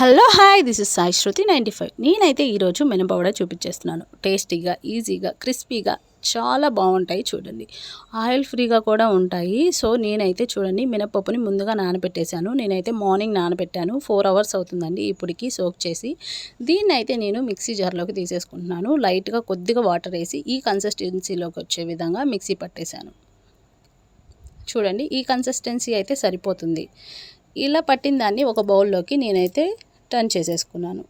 Hello hi this is Sai Shruti 95. నేనైతే ఈరోజు మినపవడ చూపించేస్తున్నాను. టేస్టీగా, ఈజీగా, క్రిస్పీగా చాలా బాగుంటాయి. చూడండి, ఆయిల్ ఫ్రీగా కూడా ఉంటాయి. సో నేనైతే చూడండి, మినపప్పుని ముందుగా నానబెట్టేశాను. నేనైతే మార్నింగ్ నానబెట్టాను. 4 అవర్స్ అవుతుందండి ఇప్పటికి సోక్ చేసి. దీన్ని అయితే నేను మిక్సీ జార్లోకి తీసేసుకుంటున్నాను. లైట్గా కొద్దిగా వాటర్ వేసి ఈ కన్సిస్టెన్సీలోకి వచ్చే విధంగా మిక్సీ పట్టేశాను. చూడండి, ఈ కన్సిస్టెన్సీ అయితే సరిపోతుంది. ఇలా పట్టిన దాన్ని ఒక బౌల్లోకి నేనైతే టర్న్ చేసేసుకున్నాను.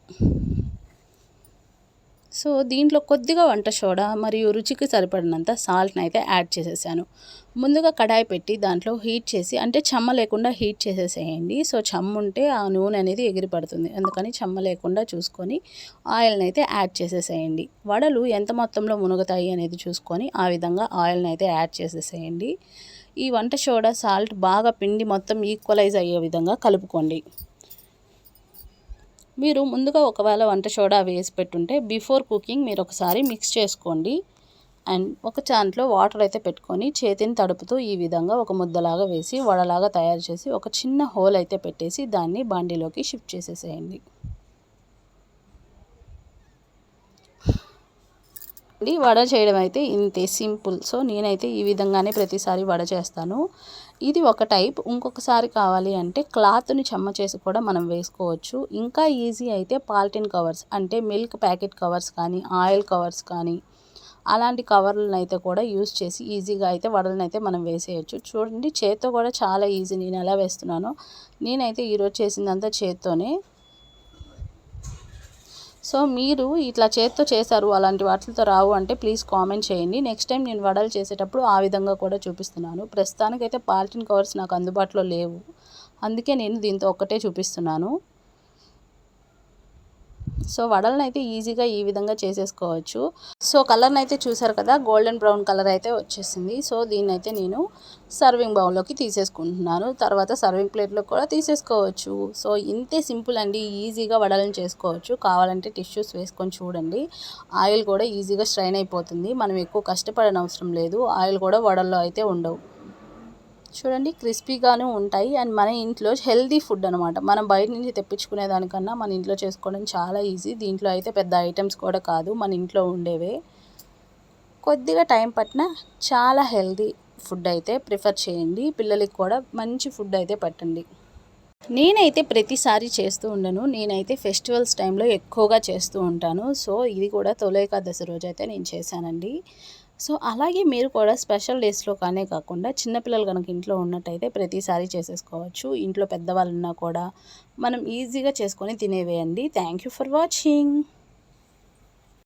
సో దీంట్లో కొద్దిగా వంట సోడా మరియు రుచికి సరిపడినంత సాల్ట్ని అయితే యాడ్ చేసేసాను. ముందుగా కడాయి పెట్టి దాంట్లో హీట్ చేసి, అంటే చెమ్మ లేకుండా హీట్ చేసేసేయండి. సో చెమ్మ ఉంటే ఆ నూనె అనేది ఎగిరి పడుతుంది. అందుకని చెమ్మ లేకుండా చూసుకొని ఆయిల్ని అయితే యాడ్ చేసేసేయండి. వడలు ఎంత మొత్తంలో మునుగుతాయి అనేది చూసుకొని ఆ విధంగా ఆయిల్ని అయితే యాడ్ చేసేసేయండి. ఈ వంట సోడా సాల్ట్ బాగా పిండి మొత్తం ఈక్వలైజ్ అయ్యే విధంగా కలుపుకోండి. మీరు ముందుగా ఒకవేళ వంట సోడా వేసి పెట్టుంటే బిఫోర్ కుకింగ్ మీరు ఒకసారి మిక్స్ చేసుకోండి. అండ్ ఒక దాంట్లో వాటర్ అయితే పెట్టుకొని చేతిని తడుపుతూ ఈ విధంగా ఒక ముద్దలాగా వేసి వడలాగా తయారు చేసి ఒక చిన్న హోల్ అయితే పెట్టేసి దాన్ని బాండీలోకి షిఫ్ట్ చేసేసేయండి. వడ చేయడం అయితే ఇంతే సింపుల్. సో నేనైతే ఈ విధంగానే ప్రతిసారి వడ చేస్తాను. ఇది ఒక టైప్. ఇంకొకసారి కావాలి అంటే క్లాత్ని చెమ్మ చేసి కూడా మనం వేసుకోవచ్చు. ఇంకా ఈజీ అయితే పాలిథిన్ కవర్స్, అంటే మిల్క్ ప్యాకెట్ కవర్స్ కానీ ఆయిల్ కవర్స్ కానీ అలాంటి కవర్లను అయితే కూడా యూస్ చేసి ఈజీగా అయితే వడలను అయితే మనం వేసేయచ్చు. చూడండి, చేత్తో కూడా చాలా ఈజీ. నేను ఎలా వేస్తున్నానో, నేనైతే ఈరోజు చేసిందంతా చేత్తోనే. సో మీరు ఇట్లా చేత్తో చేశారు, అలాంటి వాటితో రావు అంటే ప్లీజ్ కామెంట్ చేయండి. నెక్స్ట్ టైం నేను వడలు చేసేటప్పుడు ఆ విధంగా కూడా చూపిస్తున్నాను. ప్రస్తుతానికైతే పాలిథిన్ కవర్స్ నాకు అందుబాటులో లేవు, అందుకే నేను దీంతో ఒక్కటే చూపిస్తున్నాను. సో వడలను అయితే ఈజీగా ఈ విధంగా చేసేసుకోవచ్చు. సో కలర్ని అయితే చూసారు కదా, గోల్డెన్ బ్రౌన్ కలర్ అయితే వచ్చేసింది. సో దీన్ని అయితే నేను సర్వింగ్ బౌల్లోకి తీసేసుకుంటున్నాను. తర్వాత సర్వింగ్ ప్లేట్లో కూడా తీసేసుకోవచ్చు. సో ఇంతే సింపుల్ అండి, ఈజీగా వడలను చేసుకోవచ్చు. కావాలంటే టిష్యూస్ వేసుకొని చూడండి. ఆయిల్ కూడా ఈజీగా స్ట్రైన్ అయిపోతుంది. మనం ఎక్కువ కష్టపడనవసరం లేదు. ఆయిల్ కూడా వడల్లో అయితే ఉండవు. చూడండి, క్రిస్పీగాను ఉంటాయి. అండ్ మన ఇంట్లో హెల్దీ ఫుడ్ అనమాట. మనం బయట నుంచి తెప్పించుకునే దానికన్నా మన ఇంట్లో చేసుకోవడం చాలా ఈజీ. దీంట్లో అయితే పెద్ద ఐటమ్స్ కూడా కాదు, మన ఇంట్లో ఉండేవే. కొద్దిగా టైం పట్టిన చాలా హెల్దీ ఫుడ్ అయితే ప్రిఫర్ చేయండి. పిల్లలకి కూడా మంచి ఫుడ్ అయితే పెట్టండి. నేనైతే ప్రతిసారి చేస్తూ ఉండను. నేనైతే ఫెస్టివల్స్ టైంలో ఎక్కువగా చేస్తూ ఉంటాను. సో ఇది కూడా తొలి ఏకాదశి రోజు అయితే నేను చేశానండి. సో అలాగే మీరు కూడా స్పెషల్ డేస్లో కానే కాకుండా చిన్నపిల్లలు కనుక ఇంట్లో ఉన్నట్టయితే ప్రతిసారి చేసేసుకోవచ్చు. ఇంట్లో పెద్దవాళ్ళు ఉన్నా కూడా మనం ఈజీగా చేసుకొని తినేవేయండి. Thank you for watching.